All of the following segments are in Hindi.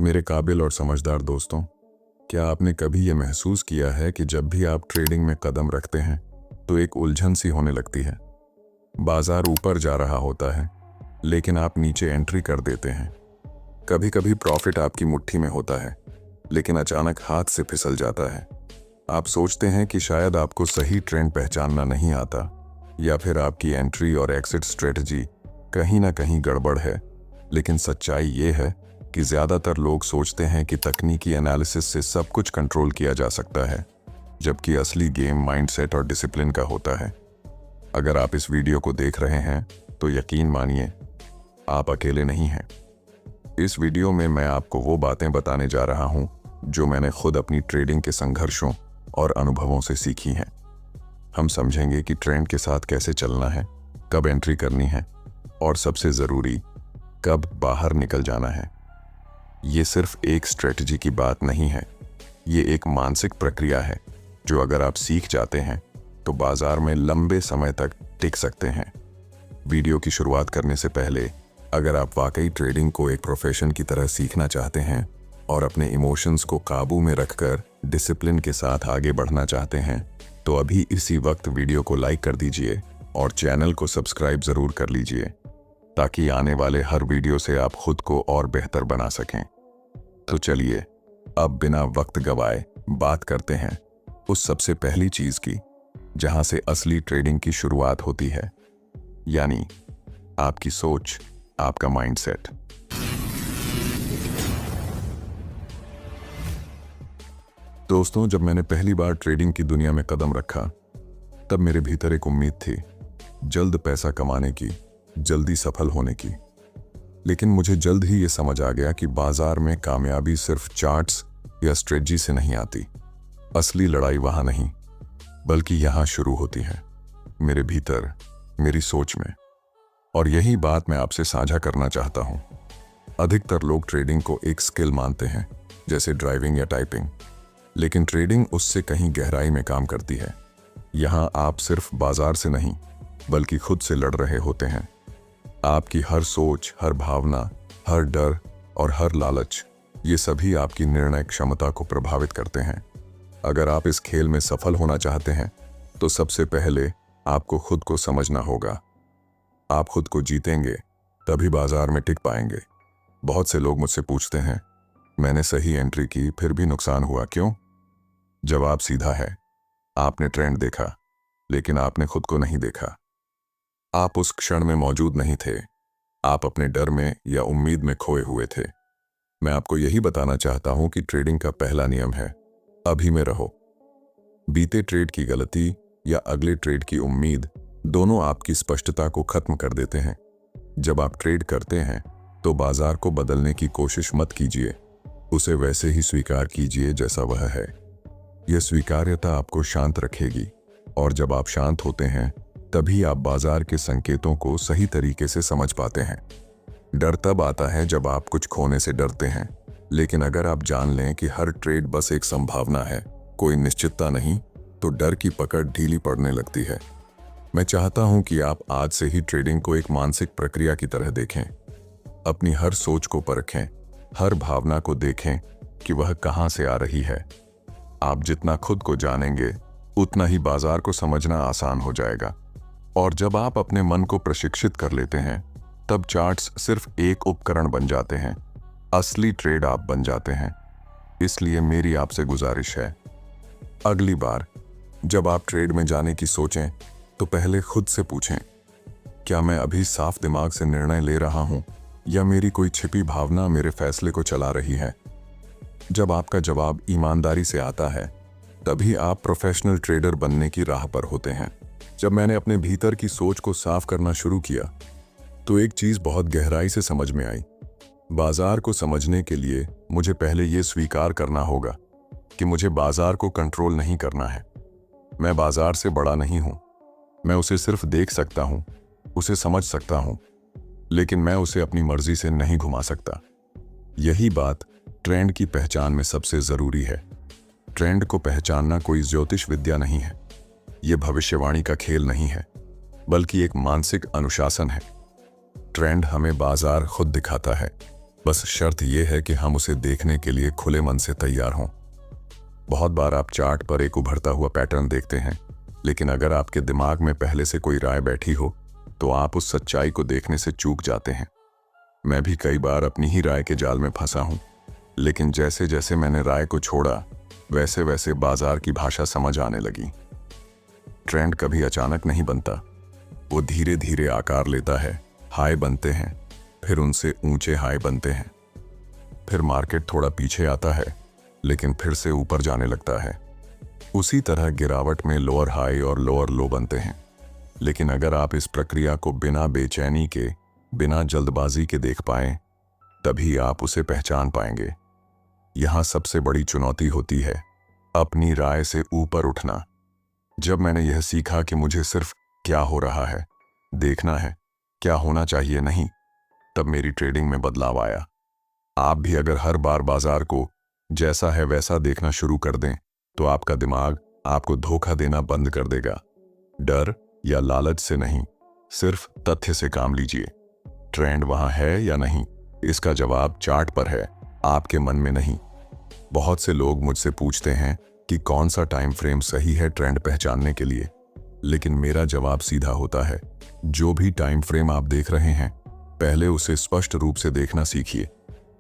मेरे काबिल और समझदार दोस्तों, क्या आपने कभी ये महसूस किया है कि जब भी आप ट्रेडिंग में कदम रखते हैं तो एक उलझन सी होने लगती है। बाजार ऊपर जा रहा होता है लेकिन आप नीचे एंट्री कर देते हैं। कभी कभी प्रॉफिट आपकी मुट्ठी में होता है लेकिन अचानक हाथ से फिसल जाता है। आप सोचते हैं कि शायद आपको सही ट्रेंड पहचानना नहीं आता या फिर आपकी एंट्री और एग्जिट स्ट्रेटजी कहीं ना कहीं गड़बड़ है। लेकिन सच्चाई ये है कि ज़्यादातर लोग सोचते हैं कि तकनीकी एनालिसिस से सब कुछ कंट्रोल किया जा सकता है, जबकि असली गेम माइंडसेट और डिसिप्लिन का होता है। अगर आप इस वीडियो को देख रहे हैं तो यकीन मानिए आप अकेले नहीं हैं। इस वीडियो में मैं आपको वो बातें बताने जा रहा हूं जो मैंने खुद अपनी ट्रेडिंग के संघर्षों और अनुभवों से सीखी हैं। हम समझेंगे कि ट्रेंड के साथ कैसे चलना है, कब एंट्री करनी है और सबसे ज़रूरी कब बाहर निकल जाना है। ये सिर्फ एक स्ट्रेटजी की बात नहीं है, ये एक मानसिक प्रक्रिया है जो अगर आप सीख जाते हैं तो बाजार में लंबे समय तक टिक सकते हैं। वीडियो की शुरुआत करने से पहले, अगर आप वाकई ट्रेडिंग को एक प्रोफेशन की तरह सीखना चाहते हैं और अपने इमोशंस को काबू में रखकर डिसिप्लिन के साथ आगे बढ़ना चाहते हैं तो अभी इसी वक्त वीडियो को लाइक कर दीजिए और चैनल को सब्सक्राइब ज़रूर कर लीजिए ताकि आने वाले हर वीडियो से आप खुद को और बेहतर बना सकें। तो चलिए अब बिना वक्त गवाए बात करते हैं उस सबसे पहली चीज़ की जहां से असली ट्रेडिंग की शुरुआत होती है, यानी आपकी सोच, आपका माइंडसेट। दोस्तों, जब मैंने पहली बार ट्रेडिंग की दुनिया में कदम रखा तब मेरे भीतर एक उम्मीद थी, जल्द पैसा कमाने की, जल्दी सफल होने की। लेकिन मुझे जल्द ही ये समझ आ गया कि बाजार में कामयाबी सिर्फ चार्ट्स या स्ट्रेटजी से नहीं आती। असली लड़ाई वहां नहीं बल्कि यहां शुरू होती है, मेरे भीतर, मेरी सोच में। और यही बात मैं आपसे साझा करना चाहता हूं। अधिकतर लोग ट्रेडिंग को एक स्किल मानते हैं, जैसे ड्राइविंग या टाइपिंग, लेकिन ट्रेडिंग उससे कहीं गहराई में काम करती है। यहां आप सिर्फ बाजार से नहीं बल्कि खुद से लड़ रहे होते हैं। आपकी हर सोच, हर भावना, हर डर और हर लालच, ये सभी आपकी निर्णय क्षमता को प्रभावित करते हैं। अगर आप इस खेल में सफल होना चाहते हैं तो सबसे पहले आपको खुद को समझना होगा। आप खुद को जीतेंगे तभी बाजार में टिक पाएंगे। बहुत से लोग मुझसे पूछते हैं, मैंने सही एंट्री की फिर भी नुकसान हुआ क्यों? जवाब सीधा है, आपने ट्रेंड देखा लेकिन आपने खुद को नहीं देखा। आप उस क्षण में मौजूद नहीं थे, आप अपने डर में या उम्मीद में खोए हुए थे। मैं आपको यही बताना चाहता हूं कि ट्रेडिंग का पहला नियम है, अभी में रहो। बीते ट्रेड की गलती या अगले ट्रेड की उम्मीद दोनों आपकी स्पष्टता को खत्म कर देते हैं। जब आप ट्रेड करते हैं तो बाजार को बदलने की कोशिश मत कीजिए, उसे वैसे ही स्वीकार कीजिए जैसा वह है। यह स्वीकार्यता आपको शांत रखेगी और जब आप शांत होते हैं तभी आप बाजार के संकेतों को सही तरीके से समझ पाते हैं। डर तब आता है जब आप कुछ खोने से डरते हैं, लेकिन अगर आप जान लें कि हर ट्रेड बस एक संभावना है, कोई निश्चितता नहीं, तो डर की पकड़ ढीली पड़ने लगती है। मैं चाहता हूं कि आप आज से ही ट्रेडिंग को एक मानसिक प्रक्रिया की तरह देखें। अपनी हर सोच को परखें, हर भावना को देखें कि वह कहां से आ रही है। आप जितना खुद को जानेंगे उतना ही बाजार को समझना आसान हो जाएगा। और जब आप अपने मन को प्रशिक्षित कर लेते हैं तब चार्ट्स सिर्फ एक उपकरण बन जाते हैं, असली ट्रेड आप बन जाते हैं। इसलिए मेरी आपसे गुजारिश है, अगली बार जब आप ट्रेड में जाने की सोचें तो पहले खुद से पूछें, क्या मैं अभी साफ दिमाग से निर्णय ले रहा हूं या मेरी कोई छिपी भावना मेरे फैसले को चला रही है? जब आपका जवाब ईमानदारी से आता है तभी आप प्रोफेशनल ट्रेडर बनने की राह पर होते हैं। जब मैंने अपने भीतर की सोच को साफ करना शुरू किया तो एक चीज बहुत गहराई से समझ में आई। बाजार को समझने के लिए मुझे पहले यह स्वीकार करना होगा कि मुझे बाजार को कंट्रोल नहीं करना है। मैं बाजार से बड़ा नहीं हूं, मैं उसे सिर्फ देख सकता हूं, उसे समझ सकता हूं, लेकिन मैं उसे अपनी मर्जी से नहीं घुमा सकता। यही बात ट्रेंड की पहचान में सबसे जरूरी है। ट्रेंड को पहचानना कोई ज्योतिष विद्या नहीं है, यह भविष्यवाणी का खेल नहीं है, बल्कि एक मानसिक अनुशासन है। ट्रेंड हमें बाजार खुद दिखाता है, बस शर्त यह है कि हम उसे देखने के लिए खुले मन से तैयार हों। बहुत बार आप चार्ट पर एक उभरता हुआ पैटर्न देखते हैं, लेकिन अगर आपके दिमाग में पहले से कोई राय बैठी हो तो आप उस सच्चाई को देखने से चूक जाते हैं। मैं भी कई बार अपनी ही राय के जाल में फंसा हूं, लेकिन जैसे जैसे मैंने राय को छोड़ा वैसे वैसे बाजार की भाषा समझ आने लगी। ट्रेंड कभी अचानक नहीं बनता, वो धीरे धीरे आकार लेता है। हाई बनते हैं, फिर उनसे ऊंचे हाई बनते हैं, फिर मार्केट थोड़ा पीछे आता है लेकिन फिर से ऊपर जाने लगता है। उसी तरह गिरावट में लोअर हाई और लोअर लो बनते हैं। लेकिन अगर आप इस प्रक्रिया को बिना बेचैनी के, बिना जल्दबाजी के देख पाएं, तभी आप उसे पहचान पाएंगे। यहां सबसे बड़ी चुनौती होती है अपनी राय से ऊपर उठना। जब मैंने यह सीखा कि मुझे सिर्फ क्या हो रहा है देखना है, क्या होना चाहिए नहीं, तब मेरी ट्रेडिंग में बदलाव आया। आप भी अगर हर बार बाजार को जैसा है वैसा देखना शुरू कर दें तो आपका दिमाग आपको धोखा देना बंद कर देगा। डर या लालच से नहीं, सिर्फ तथ्य से काम लीजिए। ट्रेंड वहां है या नहीं, इसका जवाब चार्ट पर है, आपके मन में नहीं। बहुत से लोग मुझसे पूछते हैं कि कौन सा टाइम फ्रेम सही है ट्रेंड पहचानने के लिए, लेकिन मेरा जवाब सीधा होता है, जो भी टाइम फ्रेम आप देख रहे हैं पहले उसे स्पष्ट रूप से देखना सीखिए।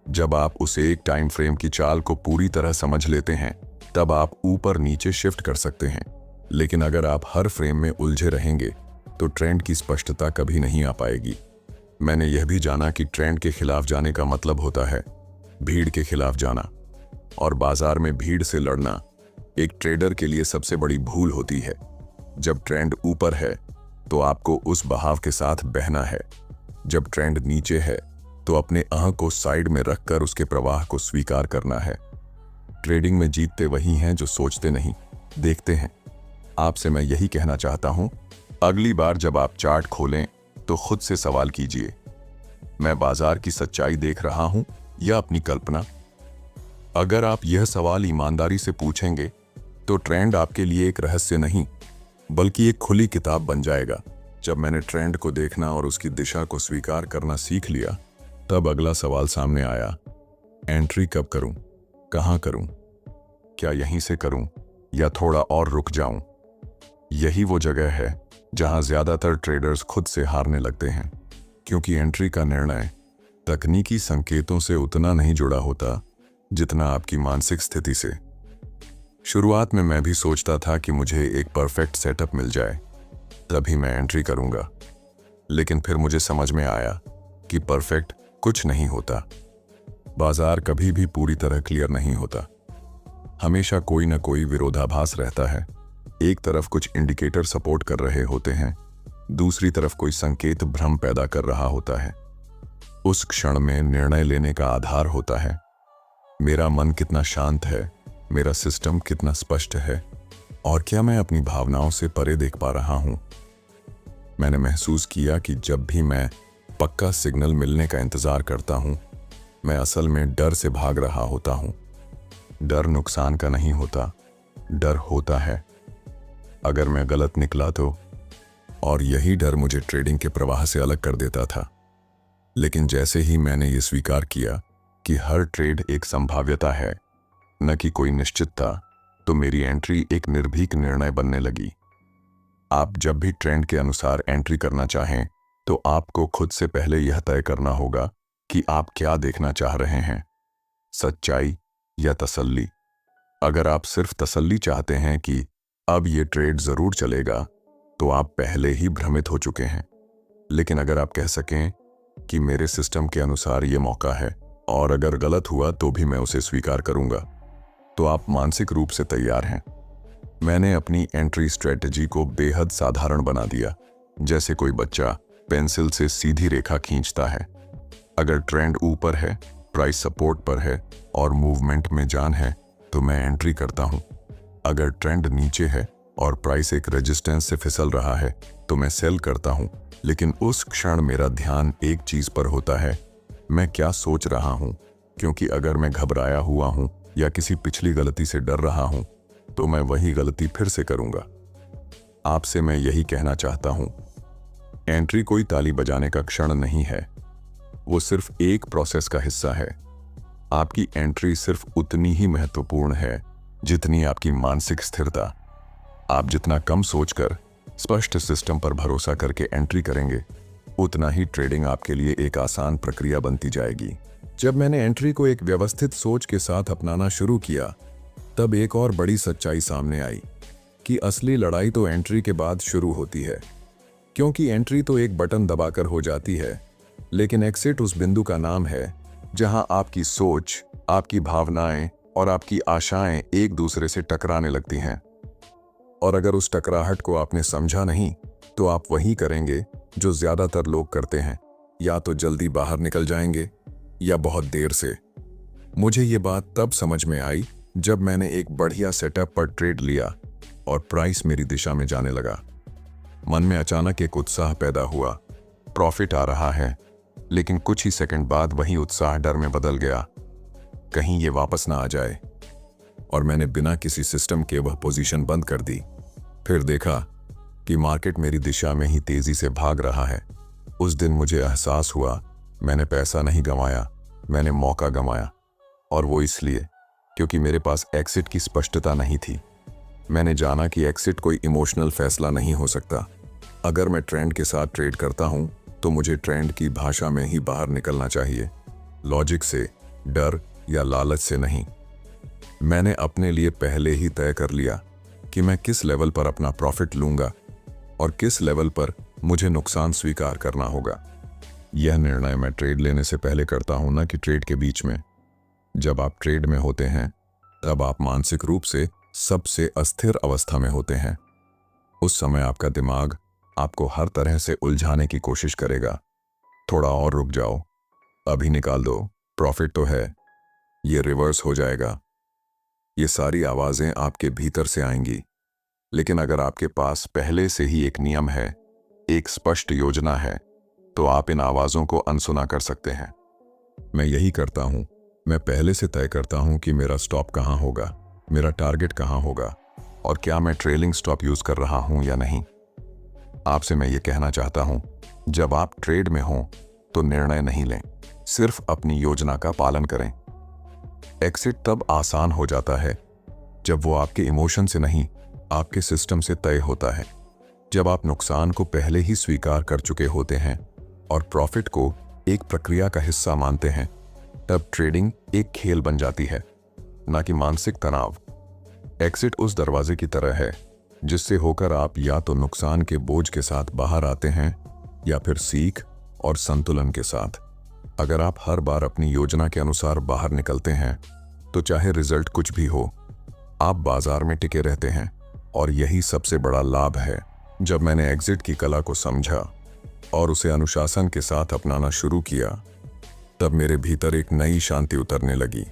जब आप उसे एक टाइम फ्रेम की चाल को पूरी तरह समझ लेते हैं तब आप ऊपर नीचे शिफ्ट कर सकते हैं। लेकिन अगर आप हर फ्रेम में उलझे रहेंगे तो ट्रेंड की स्पष्टता कभी नहीं आ पाएगी। मैंने यह भी जाना कि ट्रेंड के खिलाफ जाने का मतलब होता है भीड़ के खिलाफ जाना, और बाजार में भीड़ से लड़ना एक ट्रेडर के लिए सबसे बड़ी भूल होती है। जब ट्रेंड ऊपर है तो आपको उस बहाव के साथ बहना है, जब ट्रेंड नीचे है तो अपने अह को साइड में रखकर उसके प्रवाह को स्वीकार करना है। ट्रेडिंग में जीतते वही हैं जो सोचते नहीं, देखते हैं। आपसे मैं यही कहना चाहता हूं, अगली बार जब आप चार्ट खोलें तो खुद से सवाल कीजिए, मैं बाजार की सच्चाई देख रहा हूं या अपनी कल्पना? अगर आप यह सवाल ईमानदारी से पूछेंगे तो ट्रेंड आपके लिए एक रहस्य नहीं बल्कि एक खुली किताब बन जाएगा। जब मैंने ट्रेंड को देखना और उसकी दिशा को स्वीकार करना सीख लिया तब अगला सवाल सामने आया, एंट्री कब करूं, कहां करूं, क्या यहीं से करूं या थोड़ा और रुक जाऊं? यही वो जगह है जहां ज्यादातर ट्रेडर्स खुद से हारने लगते हैं, क्योंकि एंट्री का निर्णय तकनीकी संकेतों से उतना नहीं जुड़ा होता जितना आपकी मानसिक स्थिति से। शुरुआत में मैं भी सोचता था कि मुझे एक परफेक्ट सेटअप मिल जाए तभी मैं एंट्री करूंगा, लेकिन फिर मुझे समझ में आया कि परफेक्ट कुछ नहीं होता। बाजार कभी भी पूरी तरह क्लियर नहीं होता, हमेशा कोई ना कोई विरोधाभास रहता है। एक तरफ कुछ इंडिकेटर सपोर्ट कर रहे होते हैं, दूसरी तरफ कोई संकेत भ्रम पैदा कर रहा होता है। उस क्षण में निर्णय लेने का आधार होता है मेरा मन कितना शांत है, मेरा सिस्टम कितना स्पष्ट है, और क्या मैं अपनी भावनाओं से परे देख पा रहा हूं। मैंने महसूस किया कि जब भी मैं पक्का सिग्नल मिलने का इंतजार करता हूं, मैं असल में डर से भाग रहा होता हूं। डर नुकसान का नहीं होता, डर होता है अगर मैं गलत निकला तो, और यही डर मुझे ट्रेडिंग के प्रवाह से अलग कर देता था। लेकिन जैसे ही मैंने ये स्वीकार किया कि हर ट्रेड एक संभाव्यता है, न कि कोई निश्चितता, तो मेरी एंट्री एक निर्भीक निर्णय बनने लगी। आप जब भी ट्रेंड के अनुसार एंट्री करना चाहें तो आपको खुद से पहले यह तय करना होगा कि आप क्या देखना चाह रहे हैं, सच्चाई या तसल्ली। अगर आप सिर्फ तसल्ली चाहते हैं कि अब ये ट्रेड जरूर चलेगा तो आप पहले ही भ्रमित हो चुके हैं। लेकिन अगर आप कह सकें कि मेरे सिस्टम के अनुसार ये मौका है और अगर गलत हुआ तो भी मैं उसे स्वीकार करूंगा, तो आप मानसिक रूप से तैयार हैं। मैंने अपनी एंट्री स्ट्रेटजी को बेहद साधारण बना दिया, जैसे कोई बच्चा पेंसिल से सीधी रेखा खींचता है। अगर ट्रेंड ऊपर है, प्राइस सपोर्ट पर है और मूवमेंट में जान है तो मैं एंट्री करता हूं। अगर ट्रेंड नीचे है और प्राइस एक रेजिस्टेंस से फिसल रहा है तो मैं सेल करता हूं। लेकिन उस क्षण मेरा ध्यान एक चीज पर होता है, मैं क्या सोच रहा हूं, क्योंकि अगर मैं घबराया हुआ हूं या किसी पिछली गलती से डर रहा हूं तो मैं वही गलती फिर से करूंगा। आपसे मैं यही कहना चाहता हूं, एंट्री कोई ताली बजाने का क्षण नहीं है, वो सिर्फ एक प्रोसेस का हिस्सा है। आपकी एंट्री सिर्फ उतनी ही महत्वपूर्ण है जितनी आपकी मानसिक स्थिरता। आप जितना कम सोचकर स्पष्ट सिस्टम पर भरोसा करके एंट्री करेंगे, उतना ही ट्रेडिंग आपके लिए एक आसान प्रक्रिया बनती जाएगी। जब मैंने एंट्री को एक व्यवस्थित सोच के साथ अपनाना शुरू किया, तब एक और बड़ी सच्चाई सामने आई कि असली लड़ाई तो एंट्री के बाद शुरू होती है। क्योंकि एंट्री तो एक बटन दबाकर हो जाती है, लेकिन एग्जिट उस बिंदु का नाम है जहां आपकी सोच, आपकी भावनाएं और आपकी आशाएं एक दूसरे से टकराने लगती हैं। और अगर उस टकराहट को आपने समझा नहीं, तो आप वही करेंगे जो ज्यादातर लोग करते हैं, या तो जल्दी बाहर निकल जाएंगे या बहुत देर से। मुझे ये बात तब समझ में आई जब मैंने एक बढ़िया सेटअप पर ट्रेड लिया और प्राइस मेरी दिशा में जाने लगा। मन में अचानक एक उत्साह पैदा हुआ, प्रॉफिट आ रहा है। लेकिन कुछ ही सेकंड बाद वही उत्साह डर में बदल गया, कहीं ये वापस ना आ जाए। और मैंने बिना किसी सिस्टम के वह पोजीशन बंद कर दी। फिर देखा कि मार्केट मेरी दिशा में ही तेजी से भाग रहा है। उस दिन मुझे एहसास हुआ, मैंने पैसा नहीं गंवाया, मैंने मौका गंवाया। और वो इसलिए क्योंकि मेरे पास एग्जिट की स्पष्टता नहीं थी। मैंने जाना कि एग्जिट कोई इमोशनल फैसला नहीं हो सकता। अगर मैं ट्रेंड के साथ ट्रेड करता हूं, तो मुझे ट्रेंड की भाषा में ही बाहर निकलना चाहिए, लॉजिक से, डर या लालच से नहीं। मैंने अपने लिए पहले ही तय कर लिया कि मैं किस लेवल पर अपना प्रॉफिट लूंगा और किस लेवल पर मुझे नुकसान स्वीकार करना होगा। यह निर्णय मैं ट्रेड लेने से पहले करता हूं, ना कि ट्रेड के बीच में। जब आप ट्रेड में होते हैं, तब आप मानसिक रूप से सबसे अस्थिर अवस्था में होते हैं। उस समय आपका दिमाग आपको हर तरह से उलझाने की कोशिश करेगा। थोड़ा और रुक जाओ, अभी निकाल दो, प्रॉफिट तो है, ये रिवर्स हो जाएगा। ये सारी आवाजें आपके भीतर से आएंगी। लेकिन अगर आपके पास पहले से ही एक नियम है, एक स्पष्ट योजना है, तो आप इन आवाजों को अनसुना कर सकते हैं। मैं यही करता हूं। मैं पहले से तय करता हूं कि मेरा स्टॉप कहां होगा, मेरा टारगेट कहां होगा, और क्या मैं ट्रेलिंग स्टॉप यूज कर रहा हूं या नहीं। आपसे मैं ये कहना चाहता हूं, जब आप ट्रेड में हों तो निर्णय नहीं लें, सिर्फ अपनी योजना का पालन करें। एग्जिट तब आसान हो जाता है जब वो आपके इमोशन से नहीं, आपके सिस्टम से तय होता है। जब आप नुकसान को पहले ही स्वीकार कर चुके होते हैं और प्रॉफिट को एक प्रक्रिया का हिस्सा मानते हैं, तब ट्रेडिंग एक खेल बन जाती है, ना कि मानसिक तनाव। एग्जिट उस दरवाजे की तरह है जिससे होकर आप या तो नुकसान के बोझ के साथ बाहर आते हैं या फिर सीख और संतुलन के साथ। अगर आप हर बार अपनी योजना के अनुसार बाहर निकलते हैं, तो चाहे रिजल्ट कुछ भी हो, आप बाजार में टिके रहते हैं। और यही सबसे बड़ा लाभ है। जब मैंने एग्जिट की कला को समझा और उसे अनुशासन के साथ अपनाना शुरू किया, तब मेरे भीतर एक नई शांति उतरने लगी।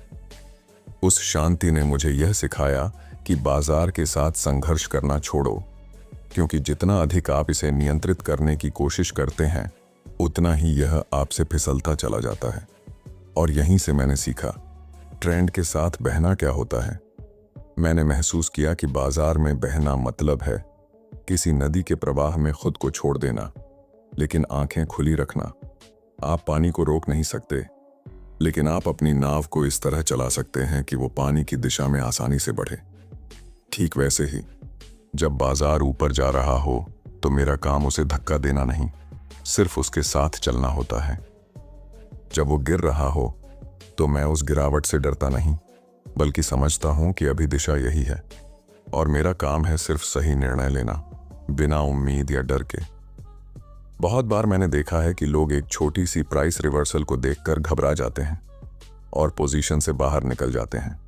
उस शांति ने मुझे यह सिखाया कि बाजार के साथ संघर्ष करना छोड़ो, क्योंकि जितना अधिक आप इसे नियंत्रित करने की कोशिश करते हैं, उतना ही यह आपसे फिसलता चला जाता है। और यहीं से मैंने सीखा, ट्रेंड के साथ बहना क्या होता है। मैंने महसूस किया कि बाजार में बहना मतलब है किसी नदी के प्रवाह में खुद को छोड़ देना, लेकिन आंखें खुली रखना। आप पानी को रोक नहीं सकते, लेकिन आप अपनी नाव को इस तरह चला सकते हैं कि वो पानी की दिशा में आसानी से बढ़े। ठीक वैसे ही, जब बाजार ऊपर जा रहा हो, तो मेरा काम उसे धक्का देना नहीं, सिर्फ उसके साथ चलना होता है। जब वो गिर रहा हो, तो मैं उस गिरावट से डरता नहीं, बल्कि समझता हूं कि अभी दिशा यही है और मेरा काम है सिर्फ सही निर्णय लेना, बिना उम्मीद या डर के। बहुत बार मैंने देखा है कि लोग एक छोटी सी प्राइस रिवर्सल को देखकर घबरा जाते हैं और पोजीशन से बाहर निकल जाते हैं।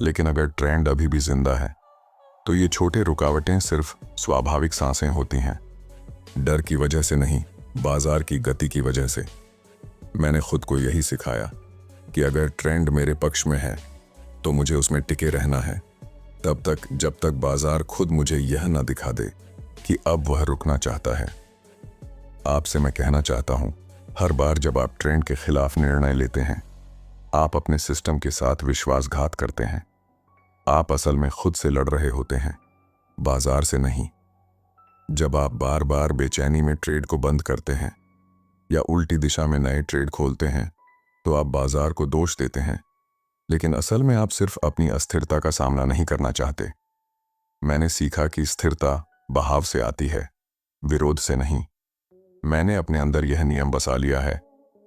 लेकिन अगर ट्रेंड अभी भी जिंदा है, तो ये छोटे रुकावटें सिर्फ स्वाभाविक सांसें होती हैं, डर की वजह से नहीं, बाजार की गति की वजह से। मैंने खुद को यही सिखाया कि अगर ट्रेंड मेरे पक्ष में है, तो मुझे उसमें टिके रहना है, तब तक जब तक बाजार खुद मुझे यह न दिखा दे कि अब वह रुकना चाहता है। आपसे मैं कहना चाहता हूं, हर बार जब आप ट्रेंड के खिलाफ निर्णय लेते हैं, आप अपने सिस्टम के साथ विश्वासघात करते हैं। आप असल में खुद से लड़ रहे होते हैं, बाजार से नहीं। जब आप बार बार बेचैनी में ट्रेड को बंद करते हैं, या उल्टी दिशा में नए ट्रेड खोलते हैं तो आप बाजार को दोष देते हैं, लेकिन असल में आप सिर्फ अपनी अस्थिरता का सामना नहीं करना चाहते। मैंने सीखा कि स्थिरता बहाव से आती है, विरोध से नहीं। मैंने अपने अंदर यह नियम बसा लिया है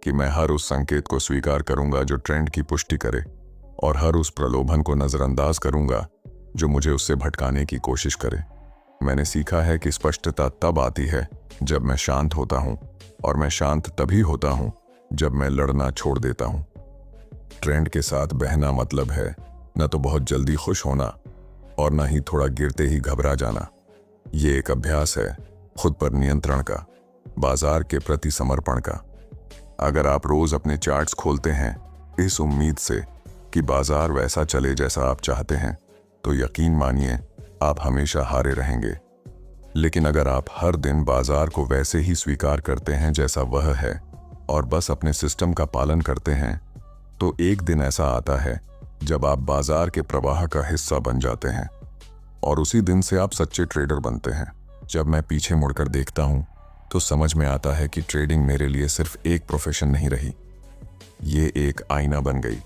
कि मैं हर उस संकेत को स्वीकार करूंगा जो ट्रेंड की पुष्टि करे, और हर उस प्रलोभन को नजरअंदाज करूंगा जो मुझे उससे भटकाने की कोशिश करे। मैंने सीखा है कि स्पष्टता तब आती है जब मैं शांत होता हूं, और मैं शांत तभी होता हूं जब मैं लड़ना छोड़ देता हूं। ट्रेंड के साथ बहना मतलब है न तो बहुत जल्दी खुश होना और न ही थोड़ा गिरते ही घबरा जाना। ये एक अभ्यास है खुद पर नियंत्रण का, बाजार के प्रति समर्पण का। अगर आप रोज अपने चार्ट्स खोलते हैं इस उम्मीद से कि बाजार वैसा चले जैसा आप चाहते हैं, तो यकीन मानिए आप हमेशा हारे रहेंगे। लेकिन अगर आप हर दिन बाजार को वैसे ही स्वीकार करते हैं जैसा वह है और बस अपने सिस्टम का पालन करते हैं, तो एक दिन ऐसा आता है जब आप बाजार के प्रवाह का हिस्सा बन जाते हैं, और उसी दिन से आप सच्चे ट्रेडर बनते हैं। जब मैं पीछे मुड़कर देखता हूं तो समझ में आता है कि ट्रेडिंग मेरे लिए सिर्फ एक प्रोफेशन नहीं रही, ये एक आईना बन गई।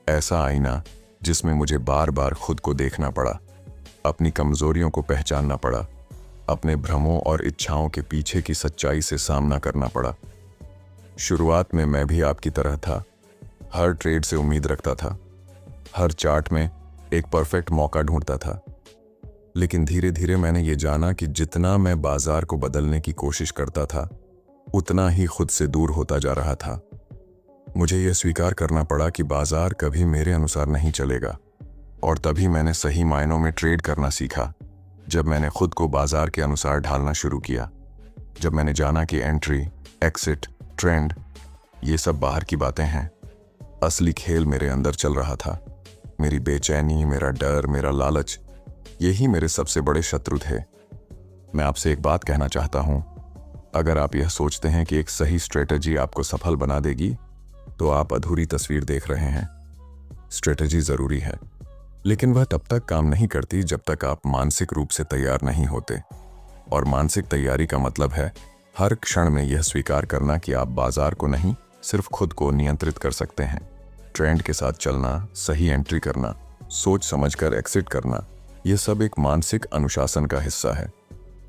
ऐसा आईना जिसमें मुझे बार बार खुद को देखना पड़ा, अपनी कमजोरियों को पहचानना पड़ा, अपने भ्रमों और इच्छाओं के पीछे की सच्चाई से सामना करना पड़ा। शुरुआत में मैं भी आपकी तरह था, हर ट्रेड से उम्मीद रखता था, हर चार्ट में एक परफेक्ट मौका ढूंढता था। लेकिन धीरे धीरे मैंने ये जाना कि जितना मैं बाजार को बदलने की कोशिश करता था, उतना ही खुद से दूर होता जा रहा था। मुझे यह स्वीकार करना पड़ा कि बाजार कभी मेरे अनुसार नहीं चलेगा, और तभी मैंने सही मायनों में ट्रेड करना सीखा, जब मैंने खुद को बाजार के अनुसार ढालना शुरू किया। जब मैंने जाना कि एंट्री, एक्सिट, ट्रेंड ये सब बाहर की बातें हैं, असली खेल मेरे अंदर चल रहा था। मेरी बेचैनी, मेरा डर, मेरा लालच, यही मेरे सबसे बड़े शत्रु थे। मैं आपसे एक बात कहना चाहता हूं, अगर आप यह सोचते हैं कि एक सही स्ट्रेटजी आपको सफल बना देगी, तो आप अधूरी तस्वीर देख रहे हैं। स्ट्रेटजी जरूरी है, लेकिन वह तब तक काम नहीं करती जब तक आप मानसिक रूप से तैयार नहीं होते। और मानसिक तैयारी का मतलब है हर क्षण में यह स्वीकार करना कि आप बाजार को नहीं, सिर्फ खुद को नियंत्रित कर सकते हैं। ट्रेंड के साथ चलना, सही एंट्री करना, सोच समझकर एक्सिट करना, यह सब एक मानसिक अनुशासन का हिस्सा है।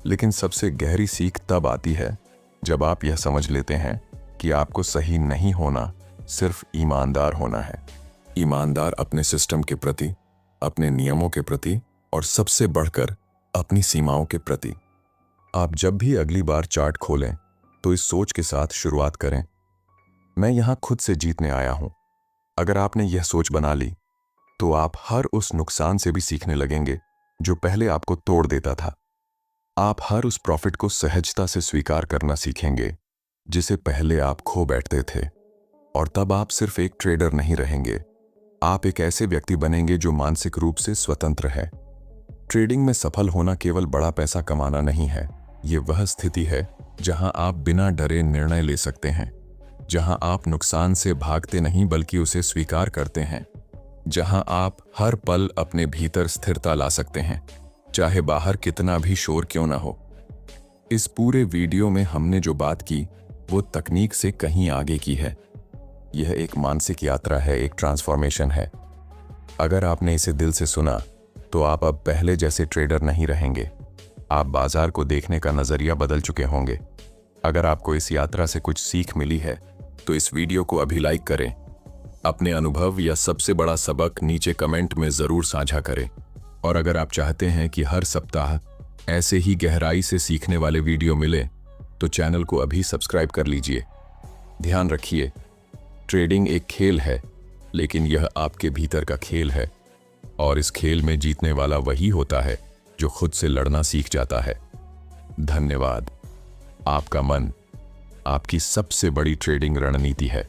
लेकिन सबसे गहरी सीख तब आती है जब आप यह समझ लेते हैं कि आपको सही नहीं होना, सिर्फ ईमानदार होना है। ईमानदार अपने सिस्टम के प्रति, अपने नियमों के प्रति, और सबसे बढ़कर अपनी सीमाओं के प्रति। आप जब भी अगली बार चार्ट खोलें तो इस सोच के साथ शुरुआत करें, मैं यहां खुद से जीतने आया हूं। अगर आपने यह सोच बना ली तो आप हर उस नुकसान से भी सीखने लगेंगे जो पहले आपको तोड़ देता था। आप हर उस प्रॉफिट को सहजता से स्वीकार करना सीखेंगे जिसे पहले आप खो बैठते थे, और तब आप सिर्फ एक ट्रेडर नहीं रहेंगे, आप एक ऐसे व्यक्ति बनेंगे जो मानसिक रूप से स्वतंत्र है। ट्रेडिंग में सफल होना केवल बड़ा पैसा कमाना नहीं है, ये वह स्थिति है जहां आप बिना डरे निर्णय ले सकते हैं, जहां आप नुकसान से भागते नहीं बल्कि उसे स्वीकार करते हैं, जहां आप हर पल अपने भीतर स्थिरता ला सकते हैं, चाहे बाहर कितना भी शोर क्यों ना हो। इस पूरे वीडियो में हमने जो बात की वो तकनीक से कहीं आगे की है। यह एक मानसिक यात्रा है, एक ट्रांसफॉर्मेशन है। अगर आपने इसे दिल से सुना तो आप अब पहले जैसे ट्रेडर नहीं रहेंगे, आप बाजार को देखने का नजरिया बदल चुके होंगे। अगर आपको इस यात्रा से कुछ सीख मिली है तो इस वीडियो को अभी लाइक करें। अपने अनुभव या सबसे बड़ा सबक नीचे कमेंट में जरूर साझा करें। और अगर आप चाहते हैं कि हर सप्ताह ऐसे ही गहराई से सीखने वाले वीडियो मिले तो चैनल को अभी सब्सक्राइब कर लीजिए। ध्यान रखिए, ट्रेडिंग एक खेल है, लेकिन यह आपके भीतर का खेल है, और इस खेल में जीतने वाला वही होता है जो खुद से लड़ना सीख जाता है। धन्यवाद। आपका मन आपकी सबसे बड़ी ट्रेडिंग रणनीति है।